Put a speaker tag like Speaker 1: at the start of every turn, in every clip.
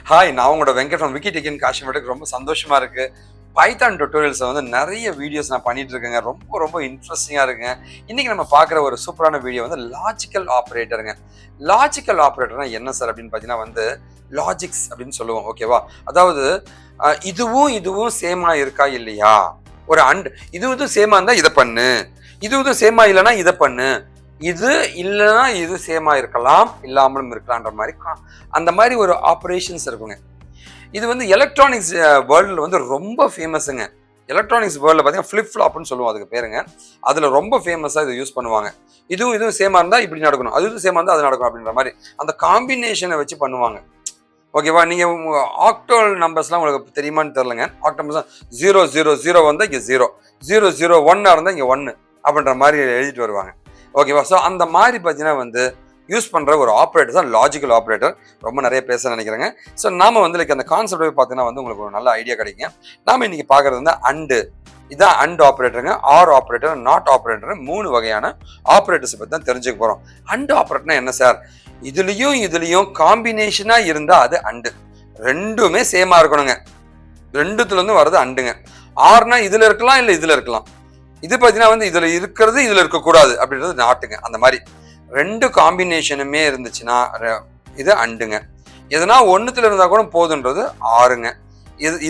Speaker 1: Hi, நான் உங்களோட Venkat from விக்கிடெக்கின் காஷ்மீருக்கு ரொம்ப சந்தோஷமா இருக்கு. பைத்தான் டுட்டோரியல்ஸ் வந்து நிறைய வீடியோஸ் நான் பண்ணிட்டு இருக்கேங்க. ரொம்ப ரொம்ப இன்ட்ரெஸ்டிங்காக இருக்குங்க. இன்னைக்கு நம்ம பார்க்குற ஒரு சூப்பரான வீடியோ வந்து லாஜிக்கல் ஆப்ரேட்டருங்க. லாஜிக்கல் ஆப்ரேட்டர்னா என்ன சார் அப்படின்னு பார்த்தீங்கன்னா வந்து லாஜிக்ஸ் அப்படின்னு சொல்லுவோம். ஓகேவா? அதாவது இதுவும் இதுவும் சேமா இருக்கா இல்லையா, ஒரு இதுவும் சேமா இருந்தா இதை பண்ணு, இதுவும் சேமா இல்லைன்னா இதை பண்ணு, இது இல்லைன்னா இது சேமா இருக்கலாம், இல்லாமலும் இருக்கலான்ற மாதிரி அந்த மாதிரி ஒரு ஆப்ரேஷன்ஸ் இருக்குங்க. இது வந்து எலக்ட்ரானிக்ஸ் வேர்ல்டில் வந்து ரொம்ப ஃபேமஸுங்க. எலக்ட்ரானிக்ஸ் வேர்ல்டில் பார்த்தீங்கன்னா ஃப்ளிப் ஃப்ளாப்னு சொல்லுவோம் அதுக்கு பேருங்க. அதில் ரொம்ப ஃபேமஸாக இதை யூஸ் பண்ணுவாங்க. இதுவும் சேமா இருந்தால் இப்படி நடக்கணும், அதுவும் சேமா இருந்தால் அது நடக்கணும் அப்படின்ற மாதிரி அந்த காம்பினேஷனை வச்சு பண்ணுவாங்க. ஓகேவா? நீங்கள் ஆக்டோல் நம்பர்ஸ்லாம் உங்களுக்கு தெரியுமான்னு தெரிலங்க. ஆக்டல் நம்பர்ஸ் 000 வந்தால் இங்கே 0, 001 இருந்தால் இங்கே 1 அப்படின்ற மாதிரி எழுதிட்டு வருவாங்க. ஓகேவா? ஸோ அந்த மாதிரி பார்த்தீங்கன்னா வந்து யூஸ் பண்ணுற ஒரு ஆப்ரேட்டர் தான் லாஜிக்கல் ஆப்ரேட்டர். ரொம்ப நிறைய பேச நினைக்கிறேங்க. ஸோ நாம வந்து அந்த கான்செப்ட் பார்த்தீங்கன்னா வந்து உங்களுக்கு ஒரு நல்ல ஐடியா கிடைக்குங்க. நாம இன்னைக்கு பார்க்கறது வந்து இதான் அண்ட் ஆப்ரேட்டருங்க, ஆர் ஆப்ரேட்டர், நாட் ஆப்ரேட்டர், 3 வகையான ஆப்ரேட்டர்ஸ் பற்றி தான் தெரிஞ்சுக்க போகிறோம். அண்ட் ஆப்ரேட்டர்னா என்ன சார்? இதுலயும் காம்பினேஷனா இருந்தா அது அண்டு. ரெண்டுமே சேமா இருக்கணுங்க. ரெண்டுத்துல இருந்து வர்றது அண்டுங்க. ஆர்னா இதுல இருக்கலாம், இல்ல இதுல இருக்கலாம். இது பார்த்தீங்கன்னா வந்து இதுல இருக்கிறது இதுல இருக்கக்கூடாது அப்படின்றது நாட்டுங்க. அந்த மாதிரி 2 காம்பினேஷனுமே இருந்துச்சுன்னா இது அண்டுங்க. எதனா ஒன்னுத்துல இருந்தா கூட போதுன்றது ஆறுங்க.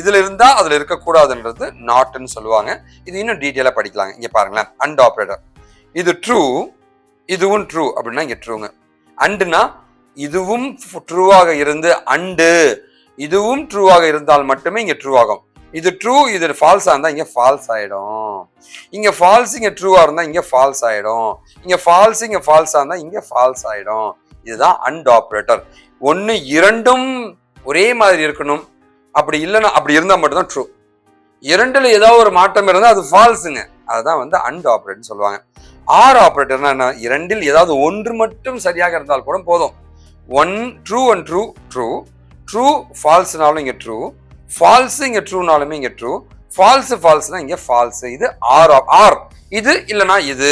Speaker 1: இதுல இருந்தா அதுல இருக்கக்கூடாதுன்றது நாட்டுன்னு சொல்லுவாங்க. இது இன்னும் டீட்டெயிலா படிக்கலாங்க. இங்க பாருங்களேன், அண்ட் ஆப்ரேட்டர். இது ட்ரூ, இதுவும் ட்ரூ அப்படின்னா இங்க ட்ரூங்க. அண்டுனா இதுவும் ட்ரூவாக இருந்து அண்டு, இதுவும் ட்ரூவாக இருந்தால் மட்டுமே இங்க ட்ரூ ஆகும். இது ட்ரூ, இது ஃபால்ஸா இருந்தா இங்க ஃபால்ஸ் ஆயிடும். இங்க ஃபால்ஸ் இங்க ட்ரூவா இருந்தா இங்க ஃபால்ஸ் ஆயிடும். இங்க ஃபால்ஸ் இங்க ஃபால்ஸா இருந்தா இங்க ஃபால்ஸ் ஆயிடும். இதுதான் அண்ட் ஆப்ரேட்டர். ஒன்னு இரண்டும் ஒரே மாதிரி இருக்கணும். அப்படி இல்லைன்னா, அப்படி இருந்தா மட்டும்தான் ட்ரூ. இரண்டுல ஏதாவது ஒரு மாற்றம் இருந்தா அது ஃபால்ஸுங்க. அதுதான் வந்து அண்ட் ஆப்ரேட்டர் சொல்லுவாங்க. ஆர் ஆப்ரேட்டர்னா என்ன? இரண்டில் ஏதாவது ஒன்று மட்டும் சரியாக இருந்தால் கூட போதும். ட்ரூ ட்ரூ ஃபால்ஸ்னாலும் இங்க ட்ரூ, ஃபால்ஸ் இங்க ட்ரூனாலுமே இங்க ட்ரூ, ஃபால்ஸ்னா இங்க ஃபால்ஸ். இது ஆர். இது இல்லைன்னா இது,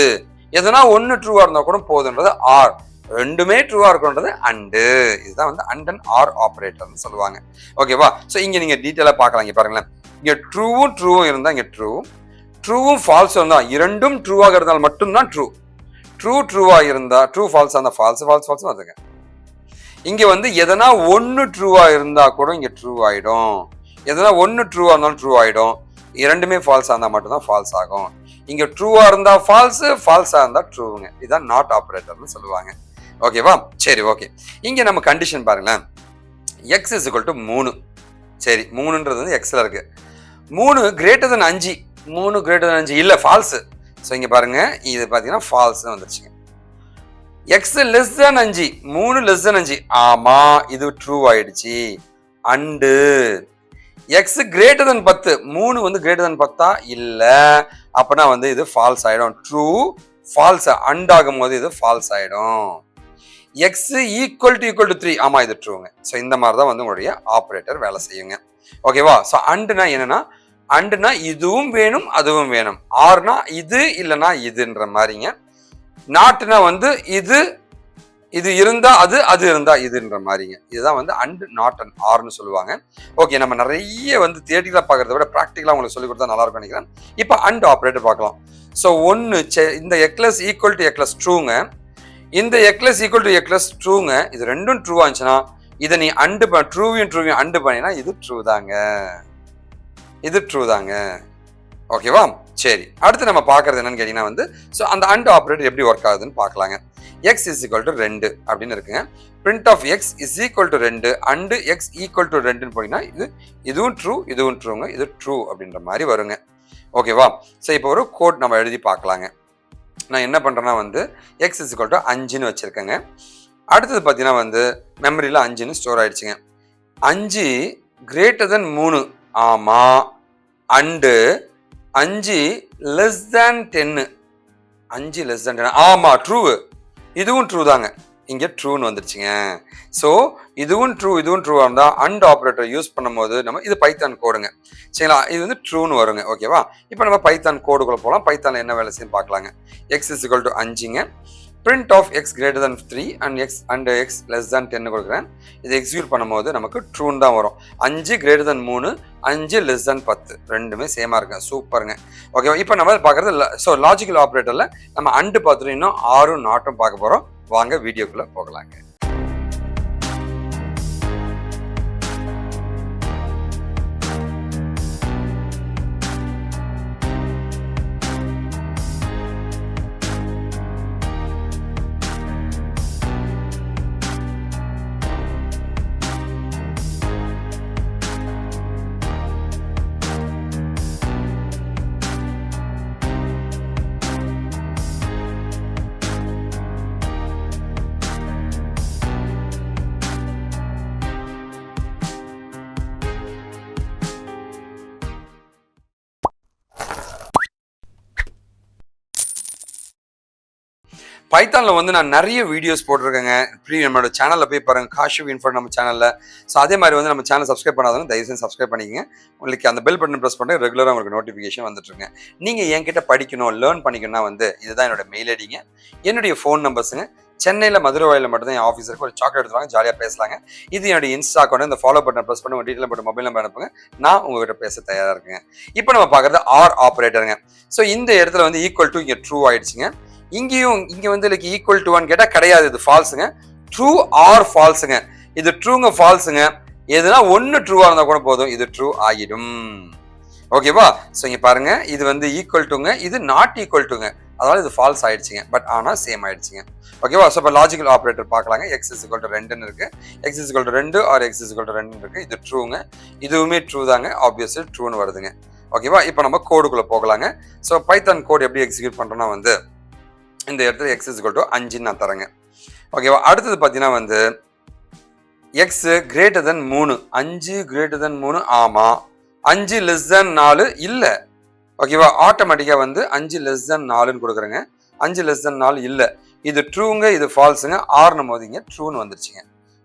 Speaker 1: எதனா ஒன்னு ட்ரூவா இருந்தா கூட போதுன்றது ஆர். ரெண்டுமே ட்ரூவா இருக்குன்றது அண்டு. இதுதான் வந்து அண்ட் அண்ட் ஆர் ஆப்ரேட்டர்னு சொல்லுவாங்க. ஓகேவா? ஸோ இங்க நீங்க டீட்டெயிலா பார்க்கலாம். இங்க பாருங்களேன், இங்க ட்ரூவும் இருந்தா இங்க ட்ரூவும் ஃபால்ஸும் இருந்தா, இரண்டும் ட்ரூவாக இருந்தால் மட்டும்தான் ட்ரூ. ட்ரூவா இருந்தா ட்ரூ, ஃபால்ஸ் அந்த ஃபால்ஸ் அதுங்க. இங்க வந்து எதனா ஒன்னு ட்ரூவா இருந்தா கூட இங்க ட்ரூ ஆயிடும். எதனா ஒன்னு ட்ரூவா இருந்தாலும் ட்ரூ ஆயிடும். இரண்டுமே ஃபால்ஸா இருந்தா மட்டும்தான் ஃபால்ஸ் ஆகும். இங்க ட்ரூவா இருந்தா ஃபால்ஸா இருந்தா ட்ரூங்க. இதுதான் நாட் ஆப்ரேட்டர்னு சொல்லுவாங்க. ஓகேவா? சரி, ஓகே. இங்க நம்ம கண்டிஷன் பாருங்களேன். X is equal to 3. சரி, 3ன்றது வந்து எக்ஸ்ல இருக்கு. 3 கிரேட்டர் தென் 5. 3 கிரேட்டர் தென் 5 இல்ல, ஃபால்ஸ். ஸோ இங்க பாருங்க, இது பாத்தீங்கன்னா ஃபால்ஸ் வந்துருச்சுங்க. எக்ஸ் லெஸ் தென் 5, 3 லெஸ் தென் 5. ஆமா, இது ட்ரூ ஆயிடுச்சு, அண்டு. எக்ஸ் கிரேட்டர் தென் 10, 3 வந்து கிரேட்டர் தென் 10 இல்ல, அப்பனா வந்து இது ஃபால்ஸ் ஆயிடும். ட்ரூ ஃபால்ஸ் அண்ட் ஆகும் போது இது ஃபால்ஸ் ஆயிடும். எக்ஸ் ஈக்குவல் டு 3, ஆமா இது ட்ரூங்க. ஸோ இந்த மாதிரி தான் வந்து உங்களுடைய ஆப்ரேட்டர் வேலை செய்யுங்க. ஓகேவா? ஸோ அண்டுனா என்னன்னா, அண்டுனா இதுவும் வேணும் அதுவும் வேணும். ஆர்னா இது இல்லைன்னா இதுன்ற மாதிரிங்க. நாட்டுனா வந்து இது இருந்தா அது இருந்தா இதுன்ற மாதிரிங்க. இதுதான் வந்து அண்ட் நாட் அண்ட் ஆர்னு சொல்லுவாங்க. ஓகே, நம்ம நிறைய வந்து தியேட்டிக்கலா பார்க்கறத விட ப்ராக்டிக்கலா உங்களுக்கு சொல்லி கொடுத்தா நல்லா இருக்கும் நினைக்கிறேன். இப்போ அண்ட் ஆப்ரேட்டர் பார்க்கலாம். ஸோ இந்த எக்லஸ் ஈக்குவல் டு எக்லஸ் ட்ரூங்க, இந்த எக்லஸ் ஈக்குவல் டு எக்லஸ் ட்ரூங்க. இது ரெண்டும் ட்ரூவா இருந்துச்சுன்னா இதை நீ ட்ரூவையும் அண்டு பண்ணினா இது ட்ரூ தாங்க. ஓகேவா? சரி, அடுத்து நம்ம பார்க்கறது என்னன்னு கேட்டீங்கன்னா வந்து ஸோ அந்த அண்ட் ஆப்ரேட்டர் எப்படி ஒர்க் ஆகுதுன்னு பார்க்கலாங்க. எக்ஸ் இஸ் ஈக்குவல் டு 2 அப்படின்னு இருக்குங்க. Print of x is equal to 2 and x equal to 2ன்னு போனீங்கன்னா இதுவும் ட்ரூங்க, இது ட்ரூ அப்படின்ற மாதிரி வருங்க. ஓகேவா? ஸோ இப்போ ஒரு கோட் நம்ம எழுதி பார்க்கலாங்க. நான் என்ன பண்ணுறேன்னா வந்து எக்ஸ் இஸ் ஈக்குவல் டு 5ன்னு வச்சுருக்கேங்க. அடுத்தது பார்த்தீங்கன்னா வந்து மெமரியில் 5ன்னு ஸ்டோர் ஆயிடுச்சுங்க. 5 கிரேட்டர் தென் 3, ஆமாம், and 5 less than 10, 5 less than 10, ஆமாம் ட்ரூ. இதுவும் ட்ரூ தாங்க. இங்கே ட்ரூன்னு வந்துருச்சுங்க. ஸோ இதுவும் ட்ரூவாக இருந்தால் அண்ட் ஆப்ரேட்டர் யூஸ் பண்ணும்போது நம்ம இது பைத்தான் கோடுங்க. சரிங்களா? இது வந்து ட்ரூன்னு வருங்க. ஓகேவா? இப்போ நம்ம பைத்தான் கோடுக்குள்ள போகலாம். பைத்தானில் என்ன வேலை செய்யும் பார்க்கலாங்க. எக்ஸ் இஸ் ஈக்குவல் டு 5ங்க. print of x greater than 3 and x less than 10 கொடுக்குறேன். இது எக்ஸிக்யூட் பண்ணும்போது நமக்கு ட்ரூன்னு தான் வரும். 5 greater than 3, 5 less than 10 ரெண்டுமே சேமாக இருக்கு. சூப்பருங்க. ஓகேவா? இப்போ நம்ம பார்க்குறது ஸோ லாஜிக்கல் ஆப்ரேட்டரில் நம்ம அண்டு பார்த்துட்டு இன்னும் ஆறும் நாட்டும் பார்க்க போகிறோம். வாங்க வீடியோக்குள்ளே போகலாங்க. பைத்தானில் வந்து நான் நிறைய வீடியோஸ் போட்டிருக்கேங்க. நம்மளோட சேனலில் போய் பாருங்கள், காஷிவ் இன்ஃபோ நம்ம சேனலில். ஸோ அதே மாதிரி வந்து நம்ம சேனல் சப்ஸ்கிரைப் பண்ணாதவங்க தயவுசெய்து சப்ஸ்கிரைப் பண்ணிக்கங்க. உங்களுக்கு அந்த பெல் பட்டன் ப்ரெஸ் பண்ணி ரெகுலராக உங்களுக்கு நோட்டிஃபிகேஷன் வந்துட்டுருங்க. நீங்கள் என்கிட்ட படிக்கணும், லேர்ன் பண்ணிக்கணும்னா வந்து இதுதான் என்னோட மெயில் ஐடிங்க. என்னுடைய ஃபோன் நம்பர்ஸுங்க. சென்னையில் மதுரவாயில் மட்டும் தான் என் ஆஃபீஸ் இருக்கு. ஒரு சாக்லேட் எடுத்துவாங்க, ஜாலியாக பேசலாங்க. இது என்னுடைய இன்ஸ்டா அக்கௌண்ட். இந்த ஃபாலோ பட்டன் ப்ரெஸ் பண்ணி உங்கள் டீட்டெயில் போட்டு மொபைல் நம்பர் அனுப்புங்க. நான் உங்ககிட்ட பேச தயாராக இருக்குங்க. இப்போ நம்ம பார்க்குறது ஆர் ஆப்ரேட்டருங்க. ஸோ இந்த இடத்துல வந்து ஈக்குவல் டு இங்கே ட்ரூ ஆயிடுச்சுங்க. இங்கே வந்து லைக் ஈக்குவல் டு 1 கேட்டால் கிடையாது, இது ஃபால்ஸுங்க. True R ஃபால்ஸுங்க. இது ட்ரூங்க ஃபால்ஸுங்க. எதுனா ஒன்று ட்ரூவாக இருந்தால் கூட போதும், இது ட்ரூ ஆகிடும். ஓகேவா? ஸோ இங்கே பாருங்க, இது வந்து ஈக்குவல் டுங்க, இது நாட் ஈக்குவல் டுங்க. அதனால இது ஃபால்ஸ் ஆயிடுச்சுங்க. பட் ஆனால் சேம் ஆயிடுச்சுங்க. ஓகேவா? ஸோ இப்போ லாஜிக்கல் ஆப்ரேட்டர் பார்க்கலாங்க. எக்ஸ் இஸ் ஈக்குவல் டு 2 இருக்கு, X is equal to 2 or X is equal to 2 இருக்கு. இது ட்ரூங்க. இதுவுமே ட்ரூ தாங்க, ஆப்வியஸ்லி ட்ரூன்னு வருதுங்க. ஓகேவா? இப்போ நம்ம கோடுக்குள்ளே போகலாங்க. ஸோ பைத்தான் கோட் எப்படி எக்ஸிக்யூட் பண்ணுறோன்னா வந்து இந்த இடத்துல எக்ஸ் இஸ் ஈக்குவல் டு 5 நான் தரேங்க. ஓகேவா? அடுத்தது பார்த்தீங்கன்னா வந்து X greater than 3, 5 greater than 3. ஆமாம். 5 லெஸ் தென் 4 இல்லை. ஓகேவா? ஆட்டோமேட்டிக்காக வந்து 5 லெஸ் தென் 4ன்னு கொடுக்குறேங்க. 5 லெஸ் தென் 4 இல்லை. இது ட்ரூங்க, இது ஃபால்ஸுங்க. ஆறுனும் போது இங்கே ட்ரூன்னு வந்துருச்சுங்க.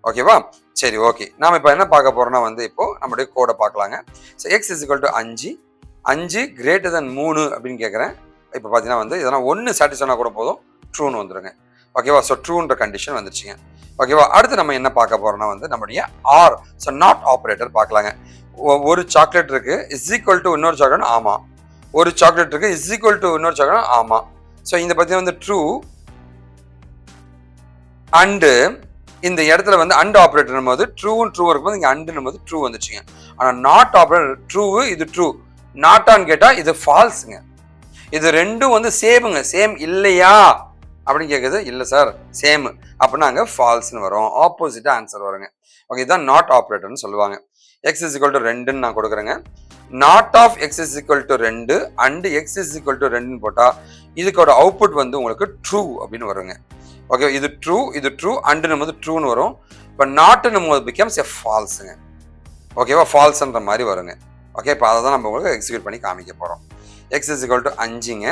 Speaker 1: ஓகேவா? சரி, ஓகே. நாம் இப்போ என்ன பார்க்க போகிறோம்னா வந்து இப்போ நம்மளுடைய கோடை பார்க்கலாங்க. So X is equal to 5 greater than 3 அப்படின்னு கேட்குறேன். இப்போ பார்த்தீங்கன்னா வந்து இதெல்லாம் 1 சாட்டிஸ்ஃபைனா கூட போதும், ட்ரூன்னு வந்துடுங்க. ஓகேவா? ஸோ ட்ரூன்ற கண்டிஷன் வந்துருச்சுங்க. ஓகேவா? அடுத்து நம்ம என்ன பார்க்க போகிறோம்னா வந்து நம்முடைய ஆர், ஸோ நாட் ஆப்ரேட்டர் பார்க்கலாங்க. ஒரு சாக்லேட் இருக்கு, இஸ் ஈக்குவல் டு இன்னொரு சாக்லேட். ஆமாம். ஒரு சாக்லேட் இருக்கு, இஸ் ஈக்குவல் டு இன்னொரு சாக்லேட். ஆமாம். ஸோ இந்த பார்த்தீங்கன்னா வந்து ட்ரூ அண்டு இந்த இடத்துல வந்து அண்ட் ஆப்ரேட்டர் போது ட்ரூவும் ட்ரூ இருக்கும்போது இங்கே அண்டுன்னு போது ட்ரூ வந்துச்சுங்க. ஆனால் நாட் ஆப்ரேட்டர் ட்ரூ, இது ட்ரூ. நாட்டான்னு கேட்டால் இது ஃபால்ஸுங்க. இது ரெண்டும் வந்து சேமுங்க. சேம் இல்லையா அப்படின்னு கேட்குது. இல்லை சார் சேம் அப்படின்னா அங்கே ஃபால்ஸ்னு வரும், ஆப்போசிட்டாக ஆன்சர் வருங்க. ஓகே, இதுதான் நாட் ஆப்ரேட்டர்னு சொல்லுவாங்க. எக்ஸ் இஸ் ஈக்குவல் டு 2ன்னு நான் கொடுக்குறேங்க. Not of x is equal to 2 and x is equal to 2ன்னு போட்டால் இதுக்கோட அவுட்புட் வந்து உங்களுக்கு ட்ரூ அப்படின்னு வருங்க. ஓகே, இது ட்ரூ அண்டுன்னு போது ட்ரூன்னு வரும். இப்போ நாட்டுன்னும் போது பிகம்ஸ் எ ஃபால்ஸுங்க. ஓகேவா? ஃபால்ஸ்ன்ற மாதிரி வருங்க. ஓகே, இப்போ அதை தான் நம்ம உங்களுக்கு எக்ஸிக்யூட் பண்ணி காமிக்க போகிறோம். எக்ஸ் இஸ் ஈக்குவல் டு 5ங்க.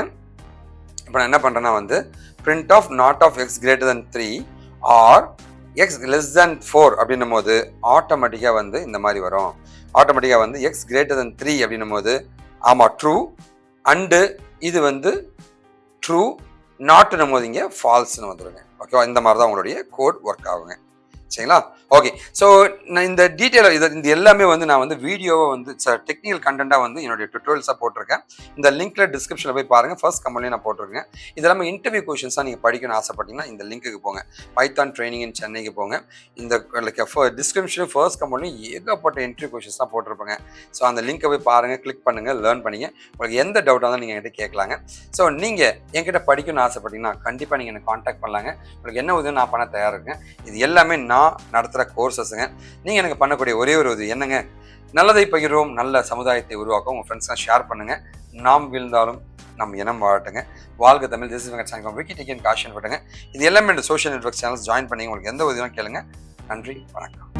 Speaker 1: இப்போ நான் என்ன பண்ணுறேன்னா வந்து print of not of x greater than 3 or x less than 4 அப்படின்னும் போது ஆட்டோமேட்டிக்காக வந்து இந்த மாதிரி வரும். ஆட்டோமேட்டிக்காக வந்து எக்ஸ் கிரேட்டர் தென் 3 அப்படின்னும் போது ஆமாம் ட்ரூ, அண்டு இது வந்து ட்ரூ, நாட்டுன்னும் போது இங்கே ஃபால்ஸ்னு வந்துடுங்க. ஓகேவா? இந்த மாதிரி தான் உங்களுடைய கோட் ஒர்க் ஆகுங்க. சரிங்களா? ஓகே. ஸோ நான் இந்த டீட்டெயில் இந்த எல்லாமே வந்து நான் வந்து வீடியோவை வந்து டெக்னிக்கல் கண்டென்ட்டாக வந்து என்னுடைய டுட்டோரியல்ஸாக போட்டிருக்கேன். இந்த லிங்க்ல டிஸ்கிரிப்ஷனில் போய் பாருங்கள். ஃபர்ஸ்ட் கமெண்ட்லேயே நான் போட்டிருக்கேன். இது எல்லாமே இன்டர்வியூ கொஷின்ஸாக நீங்கள் படிக்கணும்னு ஆசைப்பட்டீங்கன்னா இந்த லிங்க்குக்கு போங்க. பைத்தான் ட்ரைனிங் இன் சென்னைக்கு போங்க. இந்த டிஸ்கிரிப்ஷன் ஃபர்ஸ்ட் கமெண்ட்லையும் ஏகப்பட்ட இன்டர்வியூ கொஷின்ஸ் தான் போட்டிருப்பேங்க. ஸோ அந்த லிங்க்கை போய் பாருங்கள், கிளிக் பண்ணுங்கள், லேர்ன் பண்ணிங்க. உங்களுக்கு எந்த டவுட்டாக இருந்தாலும் நீங்கள் என்கிட்ட கேட்கலாங்க. ஸோ நீங்கள் என்கிட்ட படிக்கணும்னு ஆசைப்பட்டீங்கன்னா கண்டிப்பாக நீங்கள் என்னை காண்டாக்ட் பண்ணலாங்க. உங்களுக்கு என்ன உதவி நான் பண்ண தயாராக இருக்கேன். இது எல்லாமே நான் நடத்துகிற கோர்சஸுங்க. நீங்கள் எனக்கு பண்ணக்கூடிய ஒரே ஒரு இது என்னங்க, நல்லதை பகிர்வோம், நல்ல சமுதாயத்தை உருவாக்கும். உங்கள் ஃப்ரெண்ட்ஸ்லாம் ஷேர் பண்ணுங்கள். நாம் வீழ்ந்தாலும் நம் இனம் வாழட்டுங்க. வாழ்க தமிழ். திஸ் இஸ் வெங்கட் சாமி, விக்கிடிகன் காஷன் பட்டுங்க. இது எல்லாமே இந்த சோஷியல் நெட்வொர்க் சேனல்ஸ் ஜாயின் பண்ணி உங்களுக்கு எந்த உதவியும் கேளுங்க. நன்றி, வணக்கம்.